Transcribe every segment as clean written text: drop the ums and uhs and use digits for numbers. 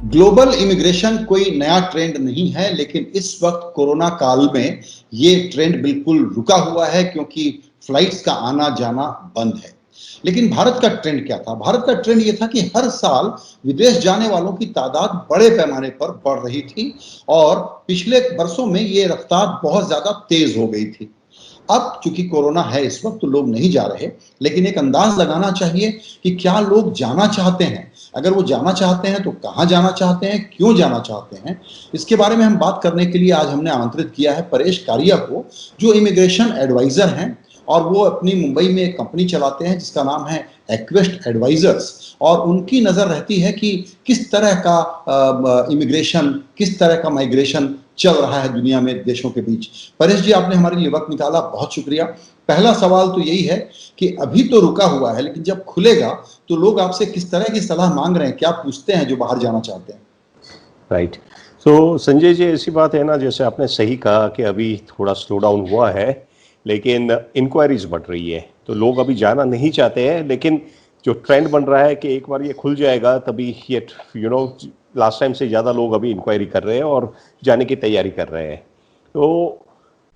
Global immigration कोई नया trend नहीं है, लेकिन इस वक्त कोरोना काल में ये ट्रेंड बिल्कुल रुका हुआ है क्योंकि फ्लाइट्स का आना जाना बंद है। लेकिन भारत का ट्रेंड क्या था? भारत का ट्रेंड ये था कि हर साल विदेश जाने वालों की तादाद बड़े पैमाने पर बढ़ रही थी और पिछले वर्षों में ये रफ्तार बहुत ज्यादा तेज हो गई थी। अब चूंकि कोरोना है इस वक्त तो लोग नहीं जा रहे, लेकिन एक अंदाज लगाना चाहिए कि क्या लोग जाना चाहते हैं। अगर वो जाना चाहते हैं तो कहाँ जाना चाहते हैं, क्यों जाना चाहते हैं, इसके बारे में हम बात करने के लिए आज हमने आमंत्रित किया है परेश कारिया को, जो इमिग्रेशन एडवाइजर हैं और वो अपनी मुंबई में एक कंपनी चलाते हैं जिसका नाम है एक्वेस्ट एडवाइजर्स। और उनकी नज़र रहती है कि किस तरह का इमिग्रेशन, किस तरह का माइग्रेशन चल रहा है दुनिया में देशों के बीच। परेश जी, आपने हमारे लिए वक्त निकाला, बहुत शुक्रिया। पहला सवाल तो यही है कि अभी तो रुका हुआ है, लेकिन जब खुलेगा तो लोग आपसे किस तरह की सलाह मांग रहे हैं, क्या पूछते हैं जो बाहर जाना चाहते हैं? राइट। तो संजय जी, ऐसी बात है ना, जैसे आपने सही कहा कि अभी थोड़ा स्लो डाउन हुआ है, लेकिन इंक्वायरीज बढ़ रही है, तो लोग अभी जाना नहीं चाहते हैं। लेकिन जो ट्रेंड बन रहा है कि एक बार ये खुल जाएगा तभी ये लास्ट टाइम से ज़्यादा लोग अभी इंक्वायरी कर रहे हैं और जाने की तैयारी कर रहे हैं। तो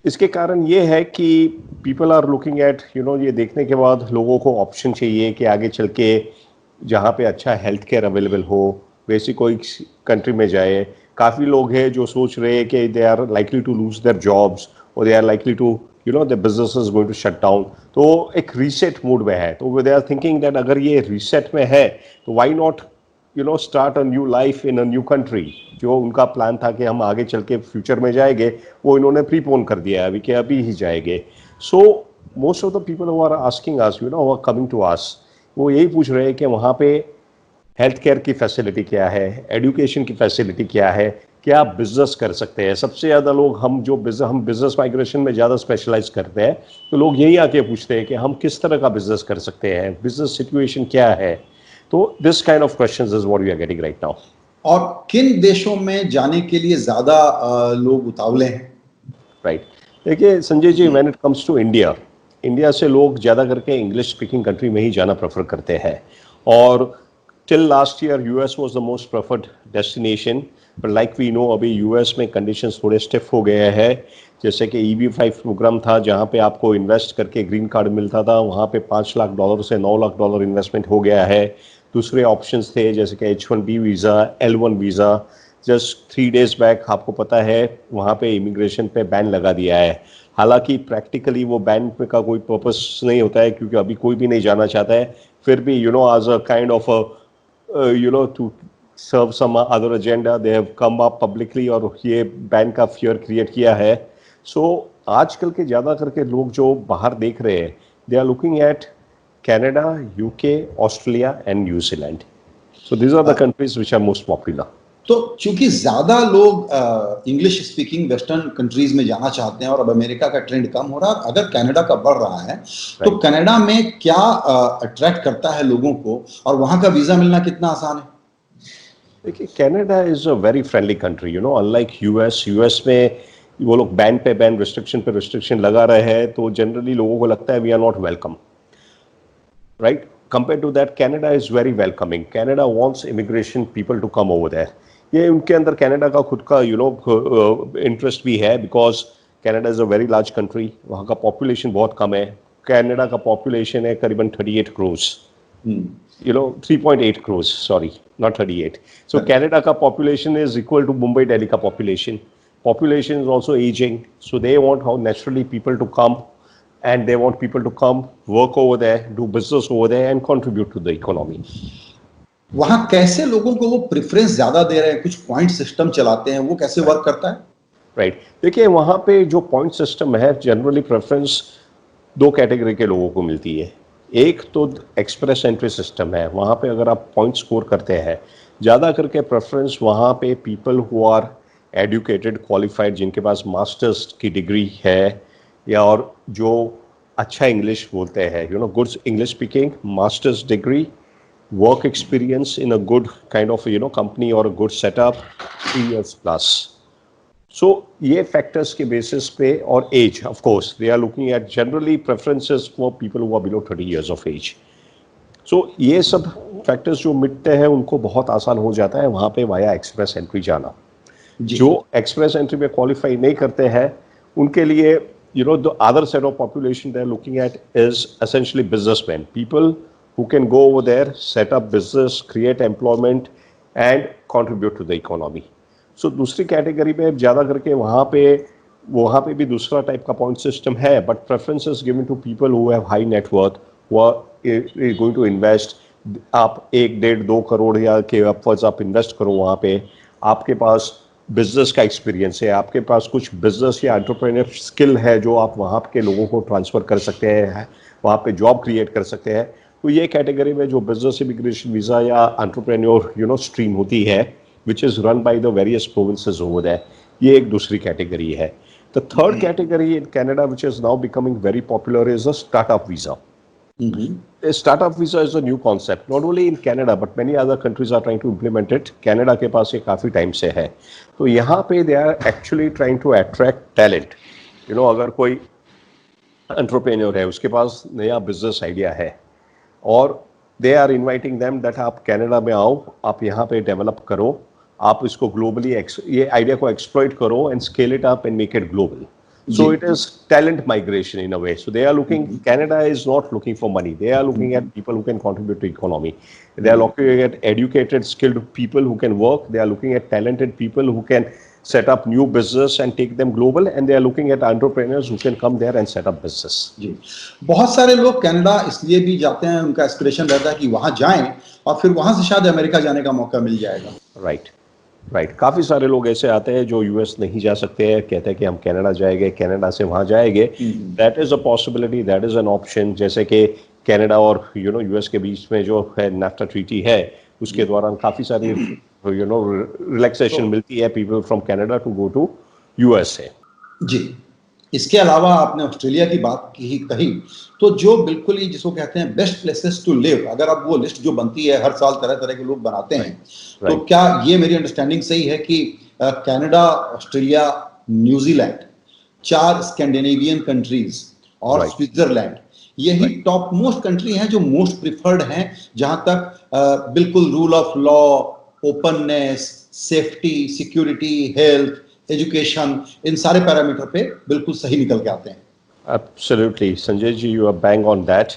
इसके कारण ये है कि पीपल आर लुकिंग एट ये देखने के बाद लोगों को ऑप्शन चाहिए कि आगे चल के जहाँ पे अच्छा हेल्थ केयर अवेलेबल हो वैसी कोई कंट्री में जाए। काफ़ी लोग हैं जो सोच रहे हैं कि they are likely to lose their jobs और they are likely to the business is going to shut down, तो एक रीसेट मूड में है। तो दे आर थिंकिंग दैट अगर ये रीसेट में है तो why not start a new life in a new country. जो उनका प्लान था कि हम आगे चल के फ्यूचर में जाएंगे, वो इन्होंने प्रीपोन कर दिया है अभी कि अभी ही जाएंगे। So most of the people who are asking us, who are coming to us, वो यही पूछ रहे हैं कि वहाँ पे हेल्थ केयर की फैसिलिटी क्या है, एजुकेशन की फैसिलिटी क्या है, क्या आप बिजनेस कर सकते हैं। सबसे ज़्यादा लोग हम बिजनेस माइग्रेशन में ज़्यादा स्पेशलाइज करते हैं, तो लोग यही आके पूछते हैं कि हम किस तरह का बिजनेस कर सकते हैं, बिजनेस सिचुएशन क्या है। तो this kind of questions is what we are getting right now. और किन देशों में जाने के लिए ज्यादा लोग उतावले हैं? राइट। देखिए Sanjay ji, when it comes to India, India से लोग ज़्यादा करके इंग्लिश स्पीकिंग कंट्री में ही जाना प्रेफर करते हैं। और till last year US was the most preferred destination, but like we know अभी यूएस में कंडीशंस थोड़े स्टिफ हो गए हैं। जैसे कि EB-5 प्रोग्राम था जहाँ पे आपको इन्वेस्ट करके ग्रीन कार्ड मिलता था, वहाँ पे $5 लाख से $9 लाख इन्वेस्टमेंट हो गया है। दूसरे ऑप्शंस थे जैसे कि H1B visa, L1 visa. Just 3 days back आपको पता है वहाँ पे इमिग्रेशन पे बैन लगा दिया है। हालांकि प्रैक्टिकली वो बैन का कोई पर्पस नहीं होता है क्योंकि अभी कोई भी नहीं जाना चाहता है। फिर भी as a kind of to serve some other agenda they have come up publicly और ये बैन का फियर क्रिएट किया है। सो आजकल के ज़्यादा करके लोग जो बाहर देख रहे हैं, they are looking at Canada, UK, Australia and New Zealand. So these are the countries which are most popular. तो चूंकि ज्यादा लोग इंग्लिश स्पीकिंग वेस्टर्न कंट्रीज में जाना चाहते हैं और अब अमेरिका का ट्रेंड कम हो रहा है, अगर कनाडा का बढ़ रहा है, तो कनाडा में क्या अट्रैक्ट करता है लोगों को और वहां का वीजा मिलना कितना आसान है? देखिए Canada is a very friendly country, unlike US में वो लोग बैन पे बैन, रिस्ट्रिक्शन पे रिस्ट्रिक्शन लगा रहे हैं, तो जनरली लोगों को लगता है we are not welcome, right. Compare to that Canada is very welcoming. Canada wants immigration people to come over there. ये उनके अंदर कनाडा का खुद का इंटरेस्ट भी है, because Canada is a very large country, वहाँ का पॉपुलेशन बहुत कम है। कनाडा का पॉपुलेशन है करीबन 38 crores, 3.8 crores, sorry, not 38. So Canada ka population is equal to Mumbai, Delhi ka population. Population is also aging, so they want how naturally people to come, and they want people to come, work over there, do business over there, and contribute to the economy. वहां कैसे लोगों को वो preference ज्यादा दे रहे हैं? कुछ point system चलाते हैं, वो कैसे वर्क करता है? राइट। देखिए वहाँ पे जो पॉइंट सिस्टम है, जनरली प्रेफरेंस 2 कैटेगरी के लोगों को मिलती है। एक तो एक्सप्रेस एंट्री सिस्टम है, वहाँ पे अगर आप पॉइंट स्कोर करते हैं, ज़्यादा करके प्रेफरेंस वहाँ पे people who are educated, qualified, जिनके पास मास्टर्स की डिग्री है, या और जो अच्छा इंग्लिश बोलते हैं, good English speaking, masters degree, work experience in a good kind of company or a good setup, 3 years plus. So ये factors के basis पे, और age of course they are looking at generally preferences for people who are below 30 years of age. So ये सब factors जो मिटते हैं उनको बहुत आसान हो जाता है वहाँ पे वाया एक्सप्रेस एंट्री जाना। जी। जो एक्सप्रेस एंट्री में क्वालिफाई नहीं करते हैं उनके लिए the other set of population they are looking at is essentially businessman, people who can go over there, set up business, create employment and contribute to the economy. So दूसरी category में ज़्यादा करके वहाँ पे भी दूसरा टाइप का point system है, but preference is given to people who have high net worth, who are going to invest. आप 1-1.5-2 करोड़ या के अपवर्ड्स आप इन्वेस्ट करो वहाँ पे, आपके पास बिजनेस का एक्सपीरियंस है, आपके पास कुछ बिजनेस या एंटरप्रेन्योर स्किल है जो आप वहाँ के लोगों को ट्रांसफ़र कर सकते हैं, वहाँ पे जॉब क्रिएट कर सकते हैं। तो ये कैटेगरी में जो बिजनेस इमिग्रेशन वीज़ा या एंटरप्रेन्योर स्ट्रीम होती है which is run by the various provinces over there, ये एक दूसरी कैटेगरी है। The third category in Canada which is now becoming very popular is a startup visa. A startup visa is a new concept, not only in Canada, but many other countries are trying to implement it. Canada के पास ये काफ़ी time से है, तो यहाँ पे they are actually trying to attract talent. अगर कोई एंटरप्रेन्योर है, उसके पास नया बिजनेस आइडिया है और they are inviting them that आप कनाडा में आओ, आप यहाँ पे डेवलप करो, आप इसको ग्लोबली ये आइडिया को एक्सप्लॉइट करो and scale it up and make it global. So it is talent migration in a way. So they are looking, Canada is not looking for money. They are looking at people who can contribute to economy. They are looking at educated, skilled people who can work. They are looking at talented people who can set up new business and take them global. And they are looking at entrepreneurs who can come there and set up business. जी, बहुत सारे लोग Canada इसलिए भी जाते हैं, उनका aspiration रहता है कि वहाँ जाएं और फिर वहाँ से शायद अमेरिका जाने का मौका मिल जाएगा. राइट. काफ़ी सारे लोग ऐसे आते हैं जो यूएस नहीं जा सकते हैं, कहते हैं कि हम कनाडा जाएंगे, कनाडा से वहाँ जाएंगे. That is a possibility, that is an option. जैसे कि कनाडा और यूएस के बीच में जो है नाफ्टा ट्रीटी है, उसके दौरान काफ़ी सारी रिलैक्सेशन मिलती है people from Canada to go to USA. जी, इसके अलावा आपने ऑस्ट्रेलिया की बात कही, तो जो बिल्कुल ही जिसको कहते हैं बेस्ट प्लेसेस टू लिव, अगर अब वो लिस्ट जो बनती है हर साल तरह तरह के लोग बनाते हैं, तो क्या ये मेरी अंडरस्टैंडिंग सही है कि कनाडा, ऑस्ट्रेलिया, न्यूजीलैंड, 4 स्कैंडिनेवियन कंट्रीज और स्विट्जरलैंड, यही टॉप मोस्ट कंट्री हैं जो मोस्ट प्रिफर्ड हैं, जहां तक बिल्कुल rule of law, openness, safety, security, health, education, इन सारे पैरामीटर पे बिल्कुल सही निकल के आते हैं. Absolutely, Sanjay ji, you are bang on that.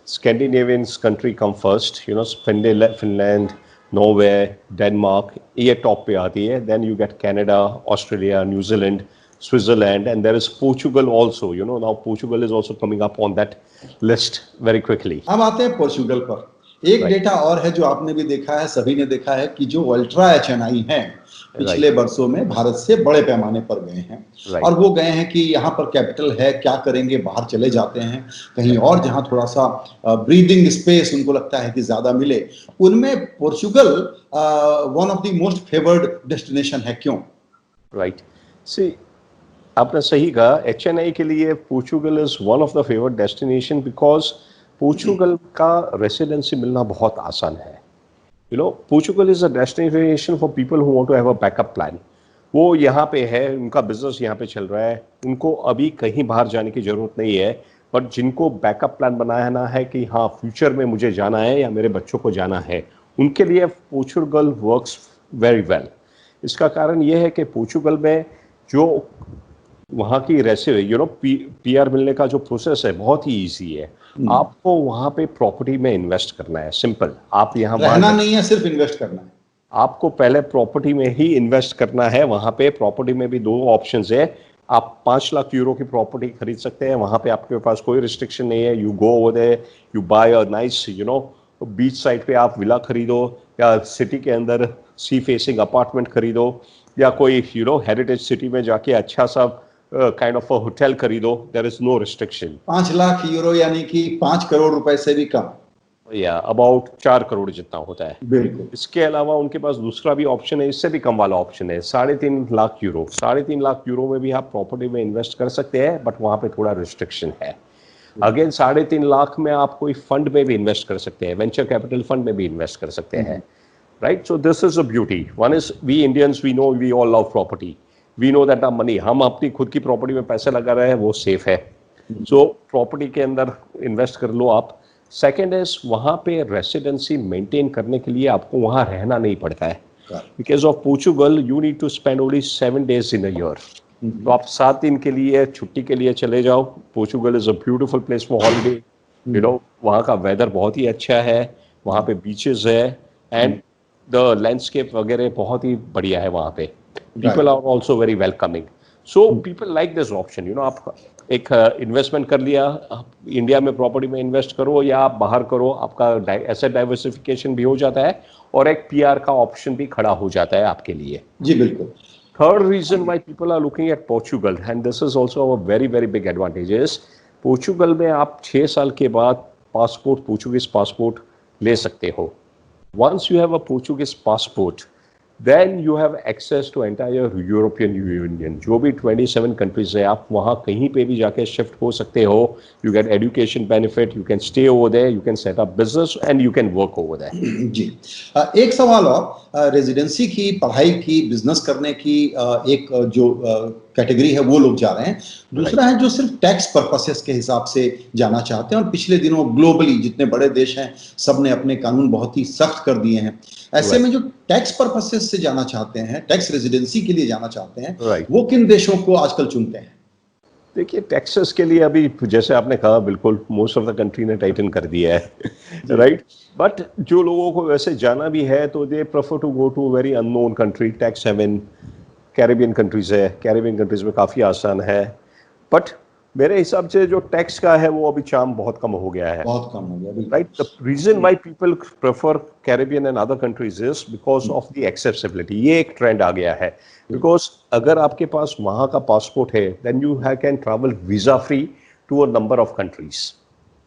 Scandinavians country come first, Finland, Norway, Denmark, ये top पे आती है. Then you get Canada, Australia, New Zealand, Switzerland, and there is Portugal also. Now Portugal is also coming up on that list very quickly. अब आते हैं Portugal पर. एक data और है जो आपने भी देखा है, सभी ने देखा है कि जो अल्ट्रा HNI हैं पिछले वर्षों में भारत से बड़े पैमाने पर गए हैं, और वो गए हैं कि यहाँ पर कैपिटल है, क्या करेंगे, बाहर चले जाते हैं कहीं और जहाँ थोड़ा सा ब्रीदिंग स्पेस उनको लगता है कि ज्यादा मिले. उनमें Portugal one of the most favoured destination है. क्यों? राइट. सी, आपने सही कहा, HNI के लिए Portugal is one of the favoured destination because Portugal का रेसिडेंसी मिलना बहुत आसान है. Portugal is a destination for people who want to have a backup plan. वो यहाँ पे है, उनका बिजनेस यहाँ पे चल रहा है, उनको अभी कहीं बाहर जाने की जरूरत नहीं है, बट जिनको बैकअप प्लान बनाना है कि हाँ फ्यूचर में मुझे जाना है या मेरे बच्चों को जाना है, उनके लिए पोर्चुगल वर्क्स वेरी वेल. इसका कारण ये है कि पोर्चुगल में जो वहाँ की PR मिलने का जो प्रोसेस है बहुत ही ईजी है. आपको वहाँ पे प्रॉपर्टी में इन्वेस्ट करना है, सिंपल. आप यहाँ रहना नहीं है, सिर्फ इन्वेस्ट करना है. आपको पहले प्रॉपर्टी में ही इन्वेस्ट करना है. वहाँ पे प्रॉपर्टी में भी 2 ऑप्शंस है. आप 5 लाख यूरो की प्रॉपर्टी खरीद सकते हैं, वहाँ पे आपके पास कोई रिस्ट्रिक्शन नहीं है. You go over there, you buy a nice beach side पे आप विला खरीदो, या सिटी के अंदर सी फेसिंग अपार्टमेंट खरीदो, या कोई हेरिटेज सिटी में जाके अच्छा सा काइंड ऑफ अ होटल खरीदो. There is no restriction. 5 lakh euro यानी कि 5 करोड़ रुपए से भी कम, या अबाउट 4 करोड़ जितना होता है. बिल्कुल. इसके अलावा उनके पास दूसरा भी ऑप्शन है, इससे भी कम वाला ऑप्शन है, 3.5 लाख यूरो. 3.5 लाख यूरो में भी आप प्रॉपर्टी में इन्वेस्ट कर सकते हैं, बट वहाँ पे थोड़ा रिस्ट्रिक्शन है. अगेन 3.5 लाख में आप कोई फंड में भी इन्वेस्ट कर सकते हैं, वेंचर कैपिटल फंड में भी इन्वेस्ट कर सकते हैं. Right. So this is a beauty. One is we Indians, we know, we all love property, we know that our money. हम अपनी खुद की प्रॉपर्टी में पैसे लगा रहे हैं, वो सेफ है. सो प्रॉपर्टी के अंदर इन्वेस्ट कर लो आप. सेकेंड इज वहाँ पे रेसिडेंसी मेंटेन करने के लिए आपको वहाँ रहना नहीं पड़ता है. Because of Portugal you need to spend only 7 days in a year. तो आप 7 दिन के लिए छुट्टी के लिए चले जाओ. Portugal is a beautiful place for holiday. वहाँ का वेदर बहुत ही अच्छा है, वहाँ पे बीचेस है एंड द लैंडस्केप वगैरह बहुत ही बढ़िया है वहाँ पे. People are also very welcoming. So people like this option. आप एक इन्वेस्टमेंट कर लिया, इंडिया में प्रॉपर्टी में इन्वेस्ट करो या आप बाहर करो, आपका एसेट डाइवर्सिफिकेशन भी हो जाता है और एक पीआर का ऑप्शन भी खड़ा हो जाता है आपके लिए. जी बिल्कुल. Third reason why people are looking at Portugal, and this is also a very very big advantage, is Portugal में आप 6 साल के बाद पासपोर्ट, पोर्चुगीज पासपोर्ट ले सकते हो. Once you have a Portuguese passport, then you have access to entire European Union. जो भी 27 कंट्रीज है, आप वहाँ कहीं पे भी जाके शिफ्ट हो सकते हो. You get education benefit, you can stay over there, you can set up business and you can work over there. जी. एक सवाल और, रेजिडेंसी की, पढ़ाई की, बिजनेस करने की एक जो कैटेगरी है वो लोग जा रहे हैं. दूसरा है जो सिर्फ टैक्स पर्पसेस के हिसाब से जाना चाहते हैं. और पिछले दिनों ग्लोबली जितने बड़े देश हैं सब ने अपने कानून बहुत ही सख्त कर दिए हैं. ऐसे में जो टैक्स पर्पसेस से जाना चाहते हैं, टैक्स रेजिडेंसी के लिए जाना चाहते हैं, वो किन देशों को आजकल चुनते हैं? देखिए, टैक्सेस के लिए अभी जैसे आपने कहा, बिल्कुल मोस्ट ऑफ द कंट्री ने टाइटन कर दिया है, राइट. बट जो लोगों को वैसे जाना भी है तो they prefer to go to very unknown country, tax haven. Caribbean countries है, कैरेबियन कंट्रीज में काफ़ी आसान है. बट मेरे हिसाब से जो टैक्स का है वो अभी चार्म बहुत कम हो गया है. बहुत कम हो गया, right. The reason why people prefer Caribbean and other countries is because of the accessibility. ये एक ट्रेंड आ गया है. बिकॉज अगर आपके पास वहाँ का पासपोर्ट है, then you can travel visa free to a number of countries.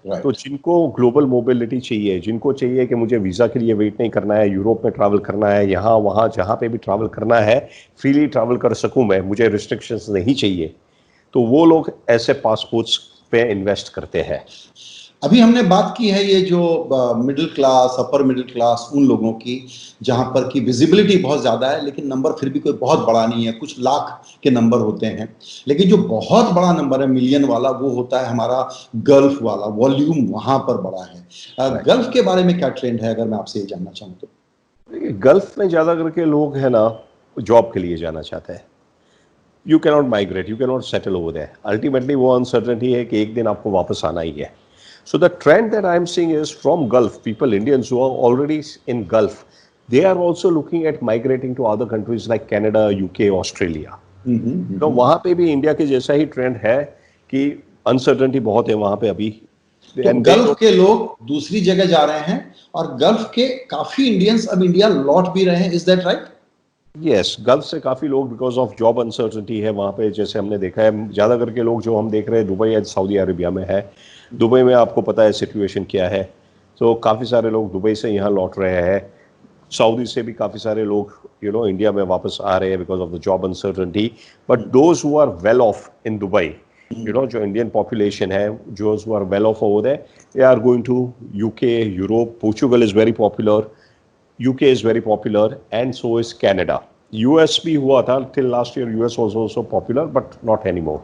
तो जिनको ग्लोबल मोबिलिटी चाहिए, जिनको चाहिए कि मुझे वीज़ा के लिए वेट नहीं करना है, यूरोप में ट्रैवल करना है, यहाँ वहाँ जहाँ पे भी ट्रैवल करना है, फ्रीली ट्रैवल कर सकूँ मैं, मुझे रिस्ट्रिक्शंस नहीं चाहिए, तो वो लोग ऐसे पासपोर्ट्स पे इन्वेस्ट करते हैं. अभी हमने बात की है ये जो middle class, upper middle class, उन लोगों की जहां पर की विजिबिलिटी बहुत ज़्यादा है लेकिन नंबर फिर भी कोई बहुत बड़ा नहीं है, कुछ लाख के नंबर होते हैं. लेकिन जो बहुत बड़ा नंबर है, मिलियन वाला, वो होता है हमारा गल्फ वाला. वॉल्यूम वहां पर बड़ा है. गल्फ के बारे में क्या ट्रेंड है, अगर मैं आपसे ये जानना चाहूँ तो? देखिए, गल्फ में ज़्यादा करके लोग है ना जॉब के लिए जाना चाहते हैं. You can not migrate, you can not settle over there. Ultimately वो अनसर्टेनिटी है कि एक दिन आपको वापस आना ही है. So the trend that I'm seeing is from Gulf, people, Indians who are already in Gulf, they are also looking at migrating to other countries like Canada, UK, Australia. तो वहाँ पे भी इंडिया के जैसा ही ट्रेंड है कि uncertainty बहुत है वहाँ पे अभी. तो गल्फ के लोग दूसरी जगह जा रहे हैं और गल्फ के काफी इंडियंस अब इंडिया लौट भी रहे हैं. Is that right? Yes, gulf से काफ़ी लोग बिकॉज ऑफ जॉब अनसर्टेनिटी है वहाँ पे. जैसे हमने देखा है ज़्यादा करके लोग जो हम देख रहे हैं दुबई या सऊदी अरेबिया में है. दुबई में आपको पता है सिचुएशन क्या है. तो काफ़ी सारे लोग दुबई से यहाँ लौट रहे हैं. सऊदी से भी काफ़ी सारे लोग इंडिया में वापस आ रहे हैं because of the job uncertainty. But those who are well off in Dubai, जो इंडियन पॉपुलेशन है, जो who are well off over there, they are going to UK, Europe. Portugal is very popular, UK is very popular, and so is Canada. US भी हुआ था till last year. US was also popular, but not anymore.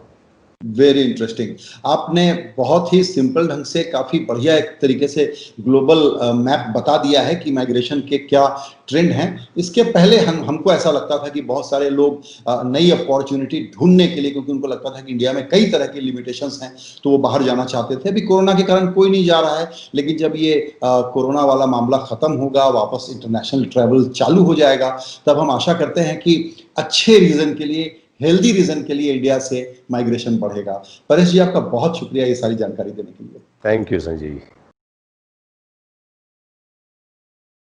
Very interesting. आपने बहुत ही simple ढंग से, काफी बढ़िया एक तरीके से ग्लोबल मैप बता दिया है कि माइग्रेशन के क्या ट्रेंड हैं. इसके पहले हमको ऐसा लगता था कि बहुत सारे लोग नई अपॉर्चुनिटी ढूंढने के लिए, क्योंकि उनको लगता था कि इंडिया में कई तरह की लिमिटेशंस हैं, तो वो बाहर जाना चाहते थे. अभी कोरोना के कारण कोई नहीं जा रहा है, लेकिन जब ये कोरोना वाला मामला खत्म होगा, वापस इंटरनेशनल ट्रैवल चालू हो जाएगा, तब हम आशा करते हैं कि अच्छे रीजन के लिए, हेल्दी रीजन के लिए इंडिया से माइग्रेशन बढ़ेगा. परेश जी, आपका बहुत शुक्रिया ये सारी जानकारी देने के लिए. Thank you Sanjay ji.